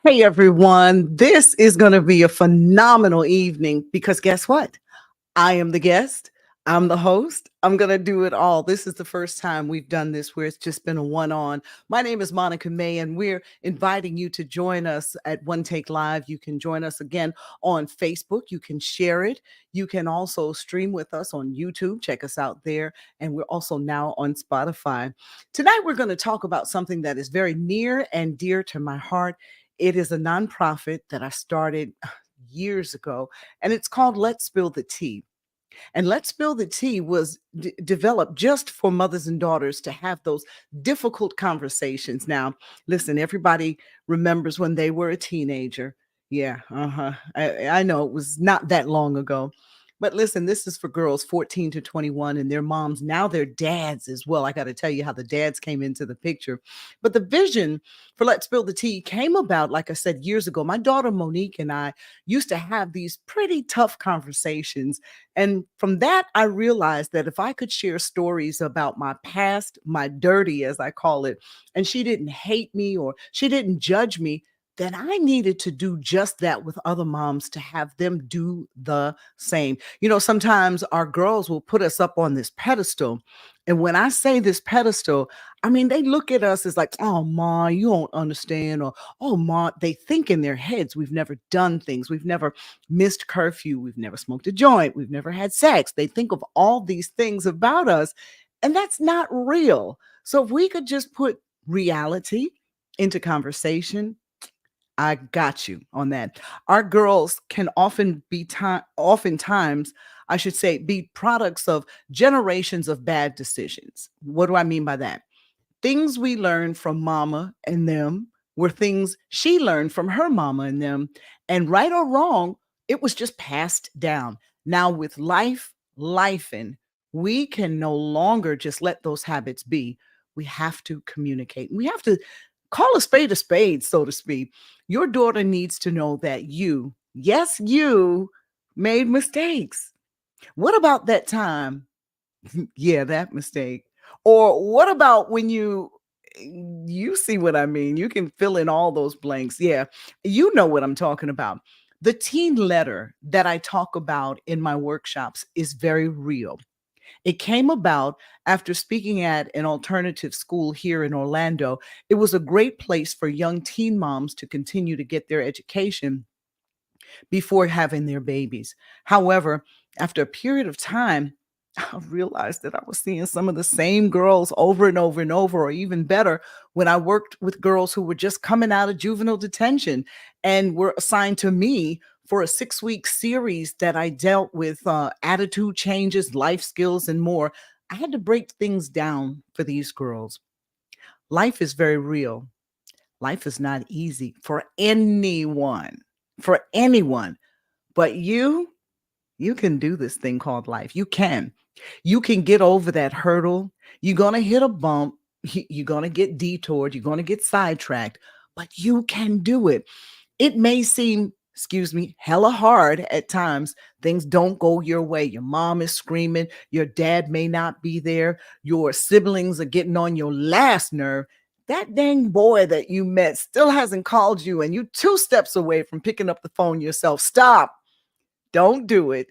Hey everyone, this is going to be a phenomenal evening because guess what? I am the guest. I'm the host. I'm going to do it all. This is the first time we've done this where it's just been a one on. My name is Monica May, and we're inviting you to join us at One Take Live. You can join us again on Facebook. You can share it. You can also stream with us on YouTube. Check us out there. And we're also now on Spotify. Tonight, we're going to talk about something that is very near and dear to my heart. It is a nonprofit that I started years ago, and it's called Let's Spill the Tea. And Let's Spill the Tea was developed just for mothers and daughters to have those difficult conversations. Now, listen, everybody remembers when they were a teenager. Yeah, I know it was not that long ago. But listen, this is for girls 14 to 21 and their moms. Now they're dads as well. I got to tell you how the dads came into the picture. But the vision for Let's Spill the Tea came about, like I said, years ago. My daughter Monique and I used to have these pretty tough conversations, and from that, I realized that if I could share stories about my past, my dirty, as I call it, and she didn't hate me or she didn't judge me, then I needed to do just that with other moms to have them do the same. You know, sometimes our girls will put us up on this pedestal. And when I say this pedestal, I mean, they look at us as like, oh, Ma, you don't understand. Or, oh, Ma, they think in their heads, we've never done things. We've never missed curfew. We've never smoked a joint. We've never had sex. They think of all these things about us, and that's not real. So if we could just put reality into conversation, I got you on that. Our girls can oftentimes, I should say, be products of generations of bad decisions. What do I mean by that? Things we learned from mama and them were things she learned from her mama and them. And right or wrong, it was just passed down. Now, with life, and we can no longer just let those habits be. We have to communicate. We have to call a spade, so to speak. Your daughter needs to know that you, yes, you made mistakes. What about that time? Yeah, that mistake. Or what about when you see what I mean? You can fill in all those blanks. Yeah, you know what I'm talking about. The teen letter that I talk about in my workshops is very real. It came about after speaking at an alternative school here in Orlando. It was a great place for young teen moms to continue to get their education before having their babies. However, after a period of time, I realized that I was seeing some of the same girls over and over and over, or even better, when I worked with girls who were just coming out of juvenile detention and were assigned to me for a 6-week series that I dealt with attitude changes, life skills, and more. I had to break things down for these girls. Life is very real. Life is not easy for anyone, for anyone. But you can do this thing called life. You can. You can get over that hurdle. You're going to hit a bump. You're going to get detoured. You're going to get sidetracked, but you can do it. It may seem, excuse me, hella hard at times. Things don't go your way. Your mom is screaming. Your dad may not be there. Your siblings are getting on your last nerve. That dang boy that you met still hasn't called you, and you 2 steps away from picking up the phone yourself. Stop. Don't do it.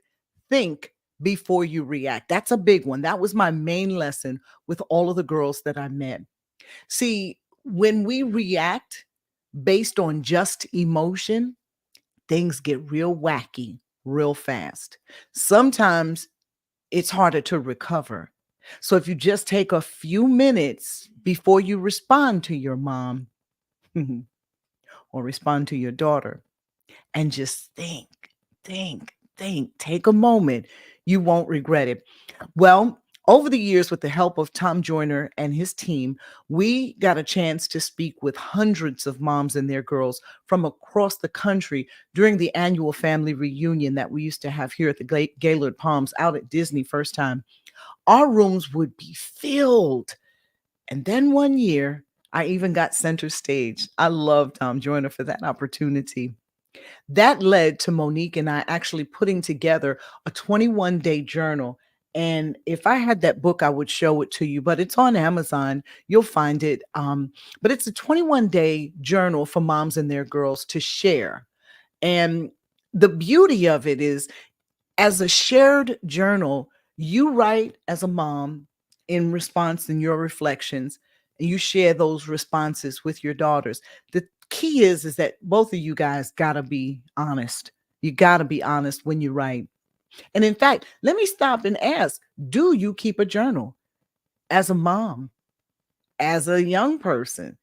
Think before you react. That's a big one. That was my main lesson with all of the girls that I met. See, when we react based on just emotion, things get real wacky real fast. Sometimes it's harder to recover. So if you just take a few minutes before you respond to your mom or respond to your daughter and just think, take a moment, you won't regret it. Well, over the years, with the help of Tom Joyner and his team, we got a chance to speak with hundreds of moms and their girls from across the country during the annual family reunion that we used to have here at the Gaylord Palms out at Disney first time. Our rooms would be filled. And then one year, I even got center stage. I love Tom Joyner for that opportunity. That led to Monique and I actually putting together a 21-day journal. And if I had that book, I would show it to you, but it's on Amazon. You'll find it. But it's a 21-day journal for moms and their girls to share. And the beauty of it is, as a shared journal, you write as a mom in response in your reflections, and you share those responses with your daughters. The key is that both of you guys got to be honest. You got to be honest when you write. And in fact, let me stop and ask, do you keep a journal as a mom, as a young person?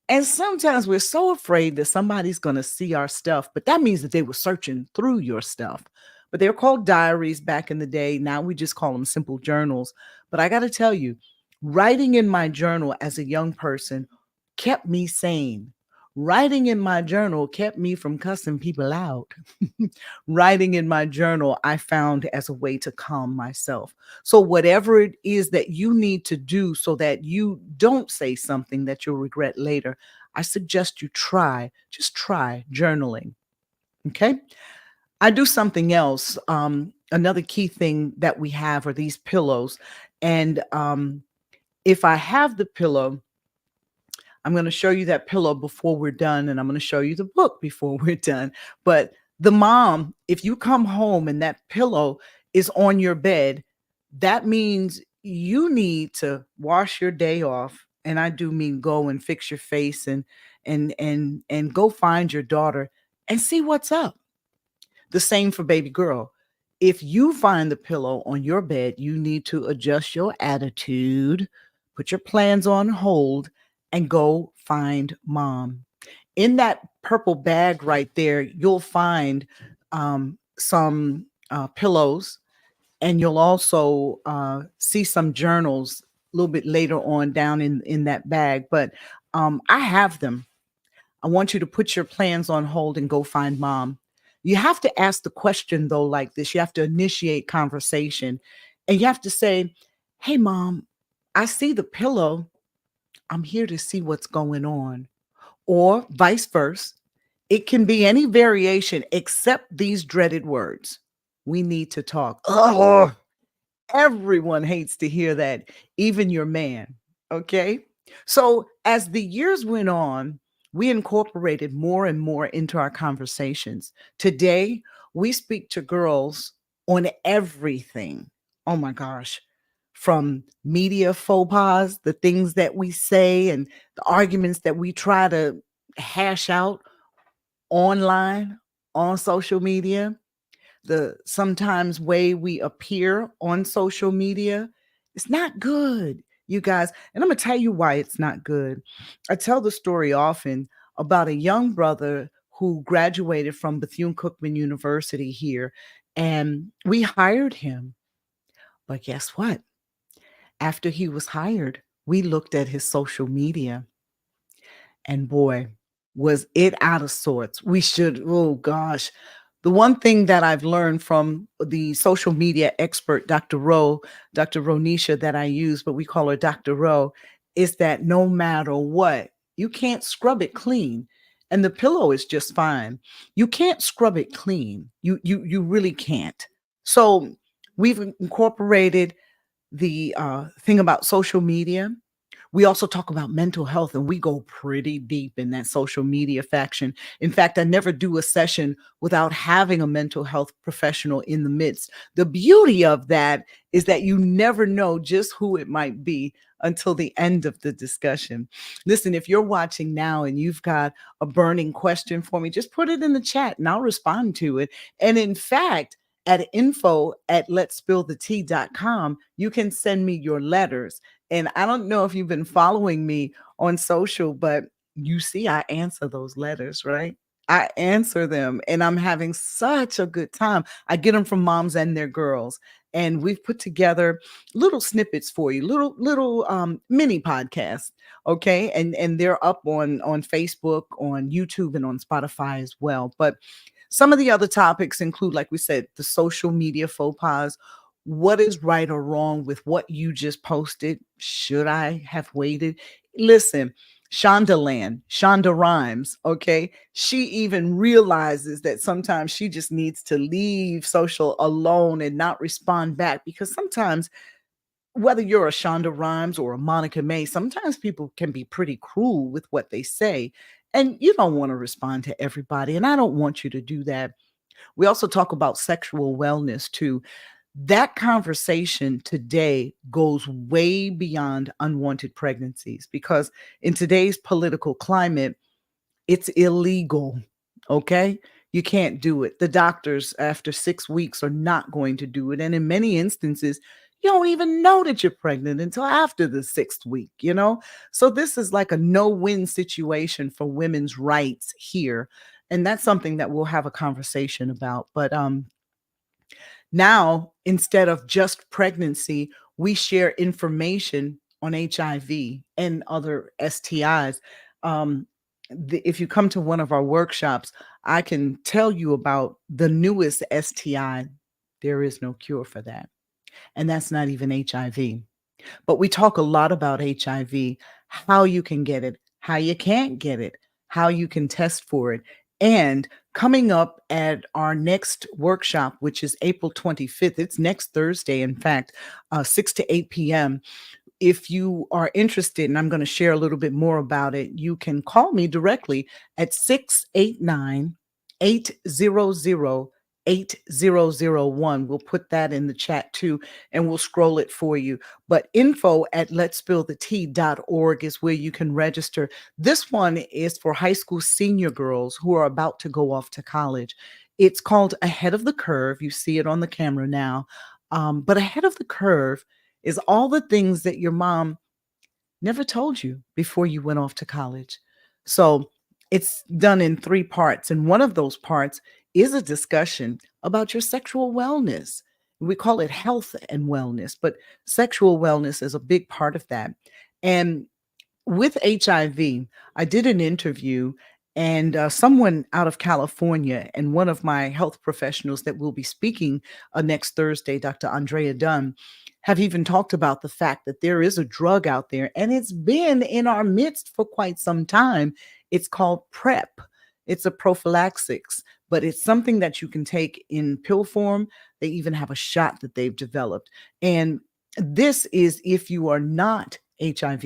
And sometimes we're so afraid that somebody's going to see our stuff, but that means that they were searching through your stuff. But they were called diaries back in the day. Now we just call them simple journals. But I got to tell you, writing in my journal as a young person kept me sane. Writing in my journal kept me from cussing people out. Writing in my journal, I found as a way to calm myself. So, whatever it is that you need to do so that you don't say something that you'll regret later, I suggest you just try journaling. Okay. I do something else. Another key thing that we have are these pillows. And if I have the pillow, I'm going to show you that pillow before we're done, and I'm going to show you the book before we're done. But the mom, if you come home and that pillow is on your bed, that means you need to wash your day off. And I do mean go and fix your face and go find your daughter and see what's up. The same for baby girl. If you find the pillow on your bed, you need to adjust your attitude, put your plans on hold, and go find mom. In that purple bag right there, you'll find some pillows, and you'll also see some journals a little bit later on down in that bag. But I have them. I want you to put your plans on hold and go find mom. You have to ask the question, though, like this. You have to initiate conversation, and you have to say, "Hey, mom, I see the pillow. I'm here to see what's going on." Or vice versa. It can be any variation except these dreaded words. We need to talk. Oh, everyone hates to hear that, even your man. Okay. So as the years went on, we incorporated more and more into our conversations. Today, we speak to girls on everything. Oh my gosh. From media faux pas, the things that we say, and the arguments that we try to hash out online, on social media, the sometimes way we appear on social media. It's not good, you guys. And I'm going to tell you why it's not good. I tell the story often about a young brother who graduated from Bethune-Cookman University here, and we hired him. But guess what? After he was hired, we looked at his social media, and boy, was it out of sorts. We should, oh gosh. The one thing that I've learned from the social media expert, Dr. Ronisha, that I use, but we call her Dr. Ro, is that no matter what, you can't scrub it clean. And the pillow is just fine. You can't scrub it clean. You really can't. So we've incorporated the thing about social media. We also talk about mental health, and we go pretty deep in that social media faction. In fact, I never do a session without having a mental health professional in the midst. The beauty of that is that you never know just who it might be until the end of the discussion. Listen, if you're watching now and you've got a burning question for me, just put it in the chat and I'll respond to it. And in fact, at info@letspillthetea.com, you can send me your letters. And I don't know if you've been following me on social, but you see, I answer those letters, right? I answer them, and I'm having such a good time. I get them from moms and their girls, and we've put together little snippets for you, little mini podcasts, okay? And they're up on Facebook, on YouTube, and on Spotify as well. But some of the other topics include, like we said, the social media faux pas. What is right or wrong with what you just posted? Should I have waited? Listen, Shonda Rhimes, okay? She even realizes that sometimes she just needs to leave social alone and not respond back because sometimes, whether you're a Shonda Rhimes or a Monica May, sometimes people can be pretty cruel with what they say. And you don't want to respond to everybody. And I don't want you to do that. We also talk about sexual wellness too. That conversation today goes way beyond unwanted pregnancies because in today's political climate, it's illegal. Okay. You can't do it. The doctors, after 6 weeks, are not going to do it. And in many instances, you don't even know that you're pregnant until after the sixth week? So this is like a no win situation for women's rights here. And that's something that we'll have a conversation about. But now, instead of just pregnancy, we share information on HIV and other STIs. Um, if you come to one of our workshops, I can tell you about the newest STI. There is no cure for that. And that's not even HIV. But we talk a lot about HIV, how you can get it, how you can't get it, how you can test for it. And coming up at our next workshop, which is April 25th, it's next Thursday, in fact, 6 to 8 p.m. If you are interested, and I'm going to share a little bit more about it, you can call me directly at 689 800 8001. We'll put that in the chat too, and we'll scroll it for you. But info at letspillthetea.org is where you can register. This one is for high school senior girls who are about to go off to college. It's called Ahead of the Curve. You see it on the camera now. But Ahead of the Curve is all the things that your mom never told you before you went off to college. So it's done in three parts. And one of those parts is a discussion about your sexual wellness. We call it health and wellness, but sexual wellness is a big part of that. And with HIV, I did an interview, and someone out of California and one of my health professionals that will be speaking next Thursday, Dr. Andrea Dunn, have even talked about the fact that there is a drug out there and it's been in our midst for quite some time. It's called PrEP. It's a prophylaxis, but it's something that you can take in pill form. They even have a shot that they've developed. And this is if you are not HIV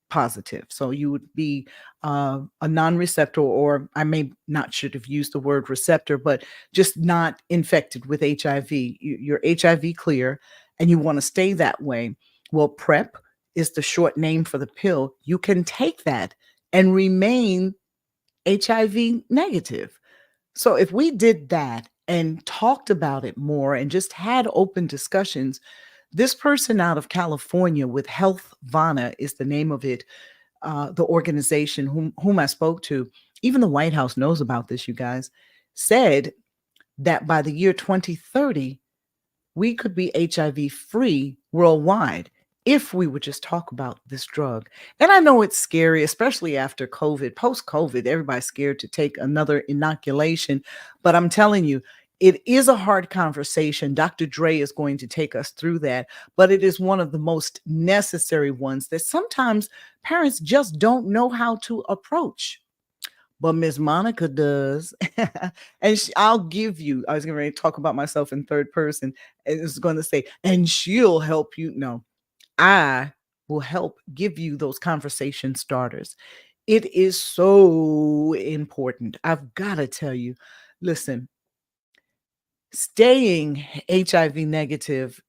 positive. So you would be a non-receptor, or I may not should have used the word receptor, but just not infected with HIV. You're HIV clear and you want to stay that way. Well, PrEP is the short name for the pill. You can take that and remain HIV negative. So if we did that and talked about it more and just had open discussions, this person out of California with Health Vana is the name of it, the organization whom I spoke to, even the White House knows about this, you guys, said that by the year 2030, we could be HIV free worldwide if we would just talk about this drug. And I know it's scary, especially after COVID, post COVID, everybody's scared to take another inoculation. But I'm telling you, it is a hard conversation. Dr. Dre is going to take us through that, but it is one of the most necessary ones that sometimes parents just don't know how to approach. But Miss Monica does. And I'll give you, I was going to talk about myself in third person. And it's going to say, and she'll help you. No, I will help give you those conversation starters. It is so important. I've got to tell you, listen, staying HIV negative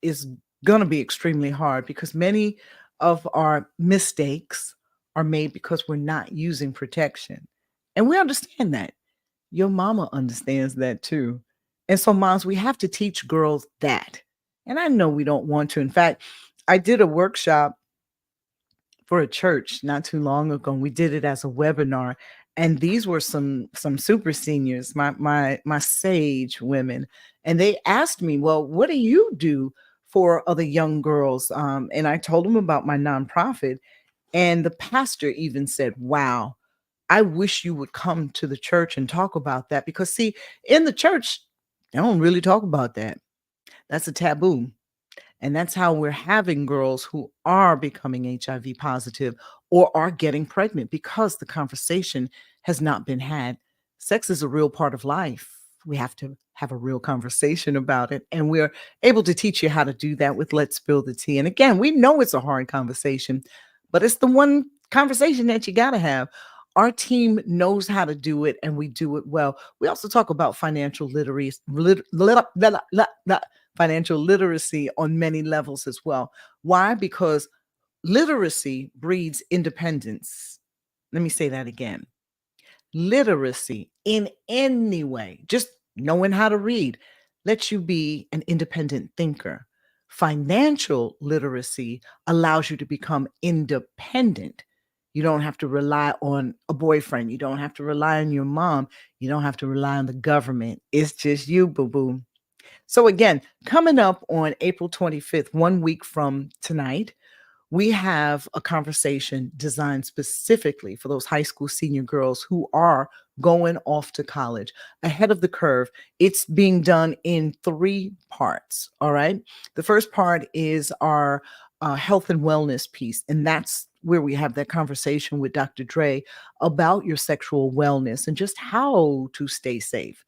is going to be extremely hard because many of our mistakes are made because we're not using protection. And we understand that. Your mama understands that too. And so, moms, we have to teach girls that. And I know we don't want to. In fact, I did a workshop for a church not too long ago, and we did it as a webinar. And these were some super seniors, my sage women, and they asked me, "Well, what do you do for other young girls?" And I told them about my nonprofit, and the pastor even said, "Wow, I wish you would come to the church and talk about that because, see, in the church, they don't really talk about that. That's a taboo." And that's how we're having girls who are becoming HIV positive or are getting pregnant because the conversation has not been had. Sex is a real part of life. We have to have a real conversation about it. And we're able to teach you how to do that with Let's Spill the Tea. And again, we know it's a hard conversation, but it's the one conversation that you got to have. Our team knows how to do it and we do it well. We also talk about financial literacy, financial literacy on many levels as well. Why? Because literacy breeds independence. Let me say that again. Literacy in any way, just knowing how to read, lets you be an independent thinker. Financial literacy allows you to become independent. You don't have to rely on a boyfriend. You don't have to rely on your mom. You don't have to rely on the government. It's just you, boo boo. So, again, coming up on April 25th, 1 week from tonight, we have a conversation designed specifically for those high school senior girls who are going off to college ahead of the curve. It's being done in three parts. All right. The first part is our health and wellness piece. And that's where we have that conversation with Dr. Dre about your sexual wellness and just how to stay safe.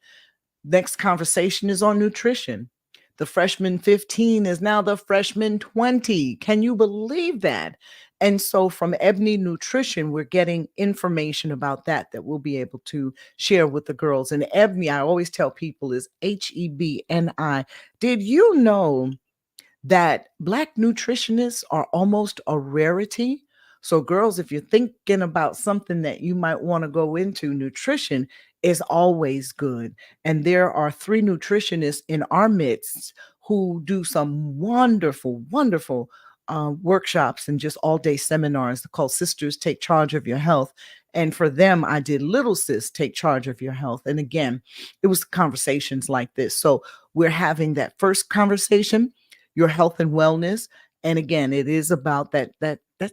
Next conversation is on nutrition. The freshman 15 is now the freshman 20. Can you believe that? And so from Ebony Nutrition, we're getting information about that we'll be able to share with the girls. And Ebony, I always tell people, is Hebni. Did you know that Black nutritionists are almost a rarity? So, girls, if you're thinking about something that you might want to go into, nutrition is always good. And there are three nutritionists in our midst who do some wonderful, wonderful workshops and just all day seminars called Sisters Take Charge of Your Health. And for them, I did Little Sis Take Charge of Your Health. And again, it was conversations like this. So, we're having that first conversation, your health and wellness. And again, it is about that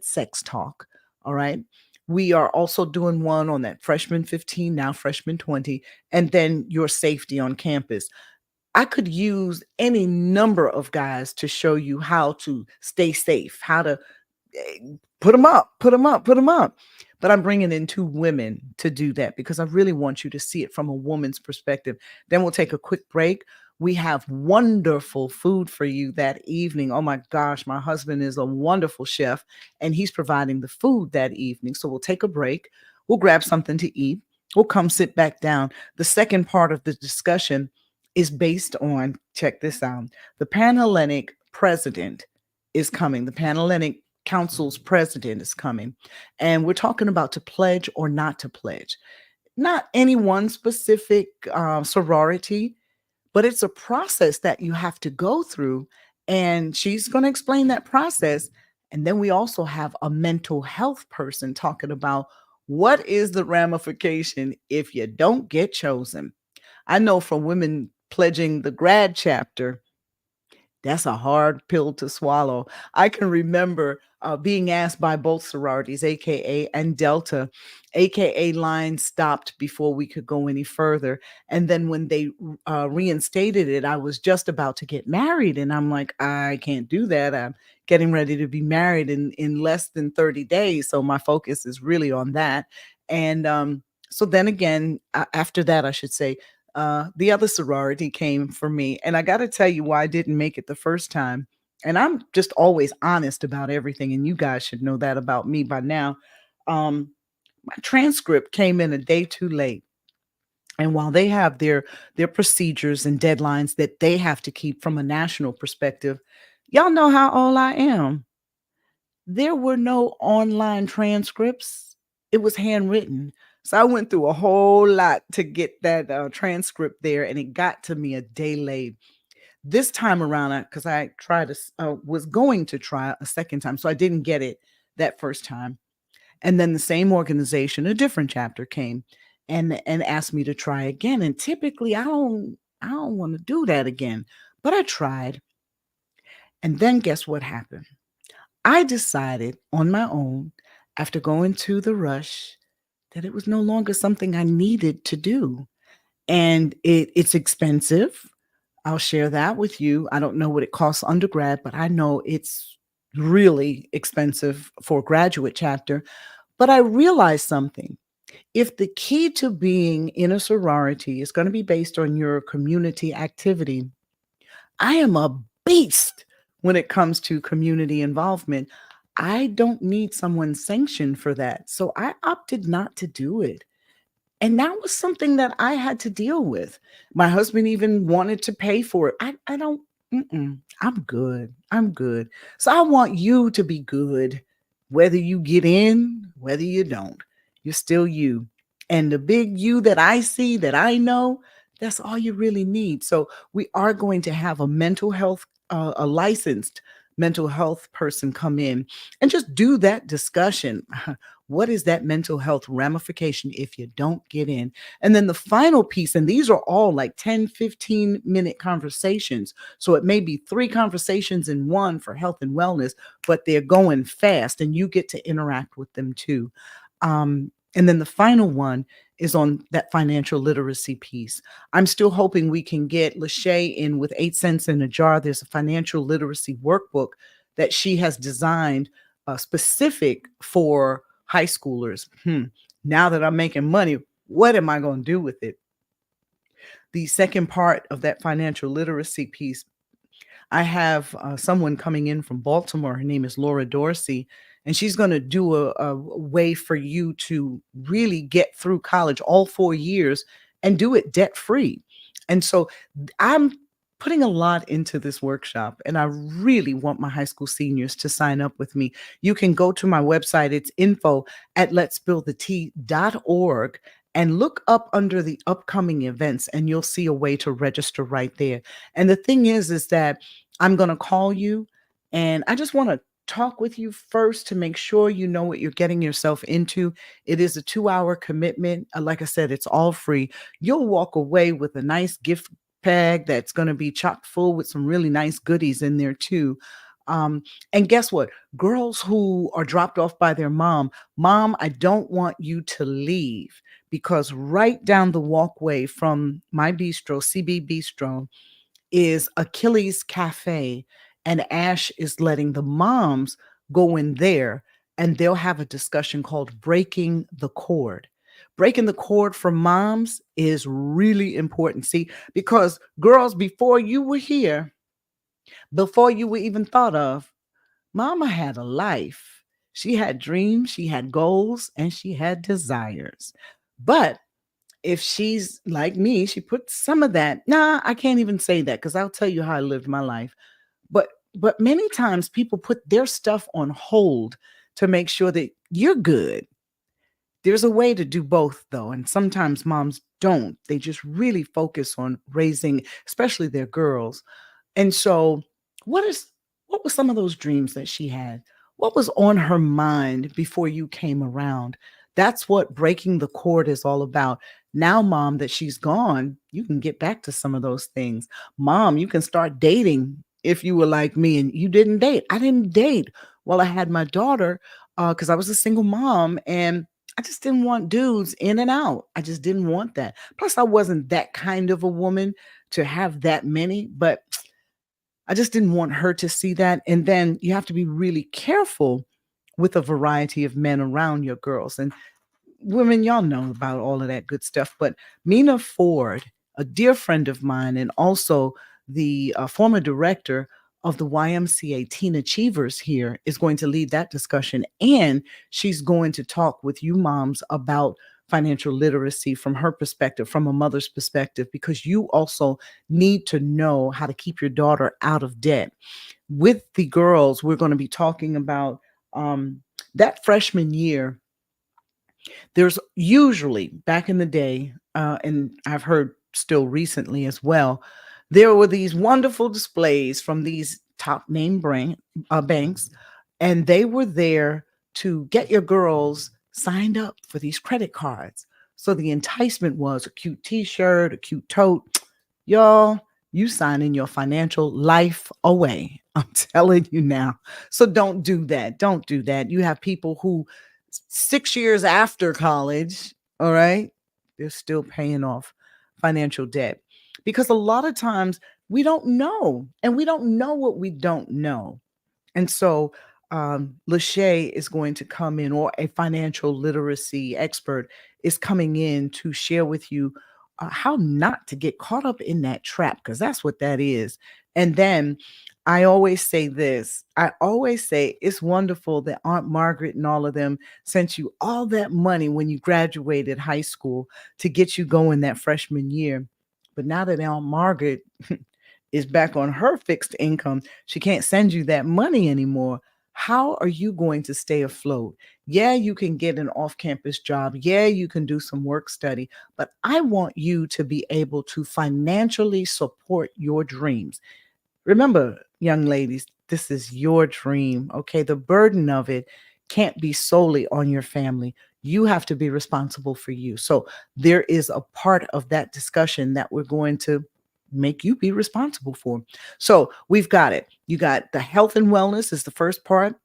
sex talk. All right. We are also doing one on that freshman 15, now freshman 20, and then your safety on campus. I could use any number of guys to show you how to stay safe, how to put them up, put them up, put them up. But I'm bringing in two women to do that because I really want you to see it from a woman's perspective. Then we'll take a quick break. We have wonderful food for you that evening. Oh my gosh, my husband is a wonderful chef and he's providing the food that evening. So we'll take a break. We'll grab something to eat. We'll come sit back down. The second part of the discussion is based on, check this out, the Panhellenic president is coming. The Panhellenic Council's president is coming. And we're talking about to pledge or not to pledge. Not any one specific sorority, but it's a process that you have to go through. And she's going to explain that process. And then we also have a mental health person talking about what is the ramification if you don't get chosen. I know for women pledging the grad chapter, that's a hard pill to swallow. I can remember being asked by both sororities, AKA and Delta. AKA line stopped before we could go any further. And then when they reinstated it, I was just about to get married. And I'm like, I can't do that. I'm getting ready to be married in less than 30 days. So my focus is really on that. And so then again, after that, I should say, the other sorority came for me. And I got to tell you why I didn't make it the first time. And I'm just always honest about everything. And you guys should know that about me by now. My transcript came in a day too late. And while they have their procedures and deadlines that they have to keep from a national perspective, y'all know how old I am. There were no online transcripts. It was handwritten. So I went through a whole lot to get that transcript there, and it got to me a day late. This time around, because I was going to try a second time, so I didn't get it that first time. And then the same organization, a different chapter came and asked me to try again. And typically, I don't want to do that again, but I tried. And then guess what happened? I decided on my own, after going to the rush, that it was no longer something I needed to do. And it's expensive. I'll share that with you. I don't know what it costs undergrad, but I know it's really expensive for a graduate chapter. But I realized something. If the key to being in a sorority is going to be based on your community activity, I am a beast when it comes to community involvement. I don't need someone's sanction for that. So I opted not to do it. And that was something that I had to deal with. My husband even wanted to pay for it. I don't, I'm good. I'm good. So I want you to be good, whether you get in, whether you don't. You're still you. And the big you that I see, that I know, that's all you really need. So we are going to have a mental health, a licensed mental health person come in and just do that discussion. What is that mental health ramification if you don't get in? And then the final piece, and these are all like 10, 15-minute conversations. So it may be three conversations in one for health and wellness, but they're going fast and you get to interact with them too. And then the final one is on that financial literacy piece. I'm still hoping we can get Lachey in with 8 cents in a jar. There's a financial literacy workbook that she has designed specific for high schoolers. Now that I'm making money, what am I going to do with it? The second part of that financial literacy piece, I have someone coming in from Baltimore. Her name is Laura Dorsey, and she's going to do a way for you to really get through college all 4 years and do it debt free. And so I'm putting a lot into this workshop, and I really want my high school seniors to sign up with me. You can go to my website. It's info at letsbuildthet.org and look up under the upcoming events, and you'll see a way to register right there. And the thing is that I'm going to call you and I just want to talk with you first to make sure you know what you're getting yourself into. It is a 2-hour commitment. Like I said, it's all free. You'll walk away with a nice gift bag that's going to be chock full with some really nice goodies in there too. And guess what? Girls who are dropped off by their mom, I don't want you to leave, because right down the walkway from my bistro, CB Bistro, is Achilles Cafe, and Ash is letting the moms go in there and they'll have a discussion called Breaking the Cord. Breaking the cord for moms is really important. See, because girls, before you were here, before you were even thought of, mama had a life. She had dreams, she had goals, and she had desires. But if she's like me, she put some of that. Nah, I can't even say that because I'll tell you how I lived my life. But but many times people put their stuff on hold to make sure that you're good. There's a way to do both though, and sometimes moms don't. They just really focus on raising, especially their girls. And so, what is what were some of those dreams that she had? What was on her mind before you came around? That's what breaking the cord is all about. Now, mom, that she's gone, you can get back to some of those things. Mom, you can start dating if you were like me and you didn't date. I didn't date while I had my daughter because I was a single mom and I just didn't want dudes in and out. I just didn't want that. Plus, I wasn't that kind of a woman to have that many, but I just didn't want her to see that. And then you have to be really careful with a variety of men around your girls. And women, y'all know about all of that good stuff. But Mina Ford, a dear friend of mine, and also the former director of the YMCA Teen Achievers here, is going to lead that discussion. And she's going to talk with you moms about financial literacy from her perspective, from a mother's perspective, because you also need to know how to keep your daughter out of debt. With the girls, we're going to be talking about that freshman year. There's usually, back in the day, and I've heard still recently as well, there were these wonderful displays from these top name banks, and they were there to get your girls signed up for these credit cards. So the enticement was a cute t-shirt, a cute tote. Y'all, you signing your financial life away. I'm telling you now. So don't do that. Don't do that. You have people who 6 years after college, all right, they're still paying off financial debt. Because a lot of times We don't know, and we don't know what we don't know. And so, Lachey is going to come in, or a financial literacy expert is coming in to share with you how not to get caught up in that trap, because that's what that is. And then I always say this, I always say it's wonderful that Aunt Margaret and all of them sent you all that money when you graduated high school to get you going that freshman year. But now that Aunt Margaret is back on her fixed income, she can't send you that money anymore. How are you going to stay afloat? Yeah, you can get an off campus job. Yeah, you can do some work study, but I want you to be able to financially support your dreams. Remember, young ladies, this is your dream. Okay. The burden of it can't be solely on your family. You have to be responsible for you. So there is a part of that discussion that we're going to make you be responsible for. So we've got it. You got the health and wellness is the first part.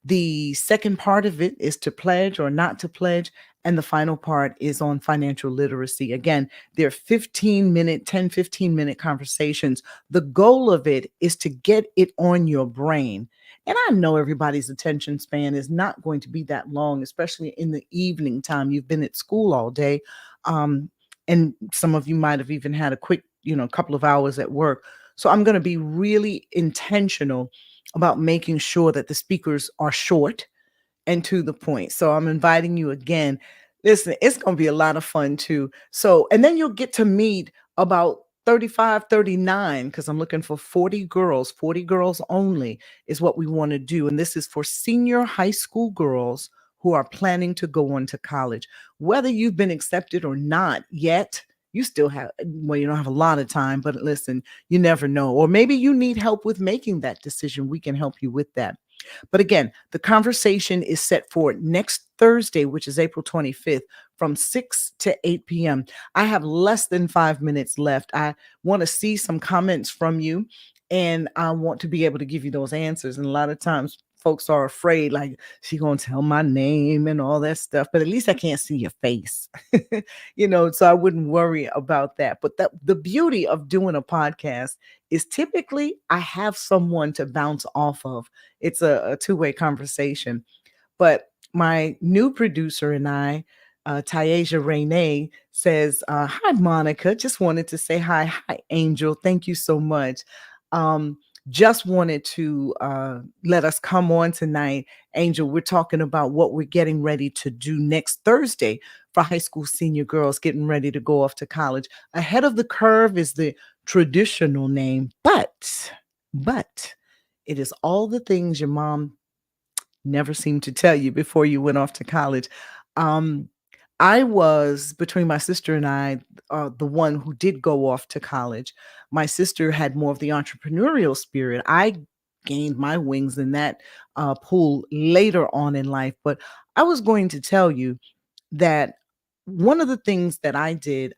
The second part of it is to pledge or not to pledge. And the final part is on financial literacy. Again, they're 15-minute, 10, 15-minute conversations. The goal of it is to get it on your brain. And I know everybody's attention span is not going to be that long, especially in the evening time. You've been at school all day. Um, and some of you might have even had a quick, couple of hours at work. So I'm going to be really intentional about making sure that the speakers are short and to the point. So I'm inviting you again. Listen, it's going to be a lot of fun too. So, and then you'll get to meet about 35, 39, because I'm looking for 40 girls only is what we want to do. And this is for senior high school girls who are planning to go on to college. Whether you've been accepted or not yet, you still have, well, you don't have a lot of time, but listen, you never know. Or maybe you need help with making that decision. We can help you with that. But again, the conversation is set for next Thursday, which is April 25th, from 6 to 8 p.m. I have less than 5 minutes left. I want to see some comments from you, and I want to be able to give you those answers. And a lot of times, folks are afraid, like, she gonna tell my name and all that stuff, but at least I can't see your face. So I wouldn't worry about that. But the beauty of doing a podcast is typically I have someone to bounce off of. It's a two-way conversation. But my new producer and I, Tayasia Renee, says, hi, Monica. Just wanted to say hi. Hi, Angel. Thank you so much. Um, just wanted to let us come on tonight. Angel, we're talking about what we're getting ready to do next Thursday for high school senior girls getting ready to go off to college. Ahead of the curve is the traditional name, but it is all the things your mom never seemed to tell you before you went off to college. Um, I was, between my sister and I, the one who did go off to college. My sister had more of the entrepreneurial spirit. I gained my wings in that pool later on in life. But I was going to tell you that one of the things that I did,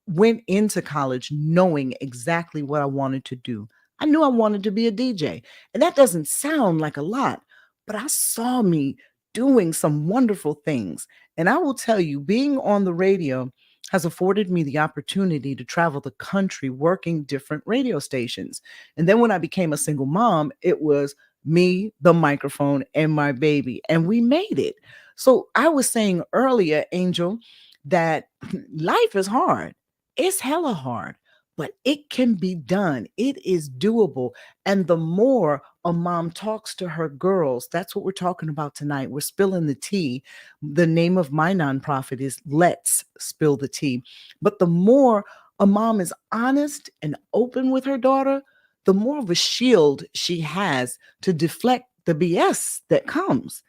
went into college knowing exactly what I wanted to do. I knew I wanted to be a DJ. And that doesn't sound like a lot, but I saw me doing some wonderful things. And I will tell you, being on the radio has afforded me the opportunity to travel the country working different radio stations. And then when I became a single mom, it was me, the microphone, and my baby. And we made it. So I was saying earlier, Angel, that life is hard. It's hella hard, but it can be done. It is doable. And the more a mom talks to her girls, that's what we're talking about tonight. We're spilling the tea. The name of my nonprofit is Let's Spill the Tea. But the more a mom is honest and open with her daughter, the more of a shield she has to deflect the BS that comes.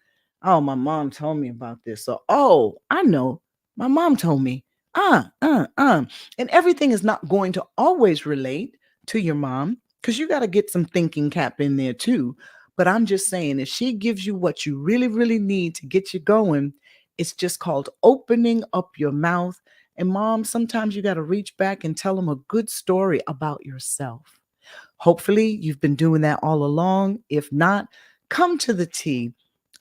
Oh, my mom told me about this. So, oh, I know. My mom told me. Uh, uh, uh. And everything is not going to always relate to your mom, because you got to get some thinking cap in there too. But I'm just saying, if she gives you what you really, really need to get you going, it's just called opening up your mouth. And mom, sometimes you got to reach back and tell them a good story about yourself. Hopefully, you've been doing that all along. If not, come to the tea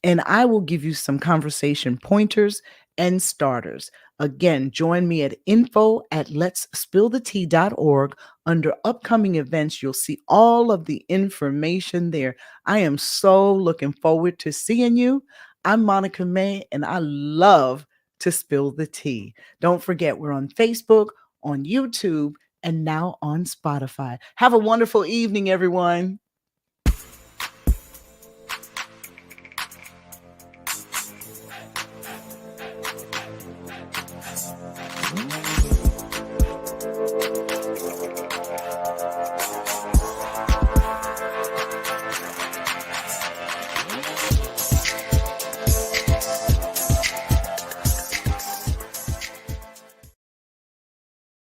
and I will give you some conversation pointers and starters. Again, join me at info@letsspillthetea.org. Under upcoming events, you'll see all of the information there. I am so looking forward to seeing you. I'm Monica May, and I love to spill the tea. Don't forget, we're on Facebook, on YouTube, and now on Spotify. Have a wonderful evening, everyone.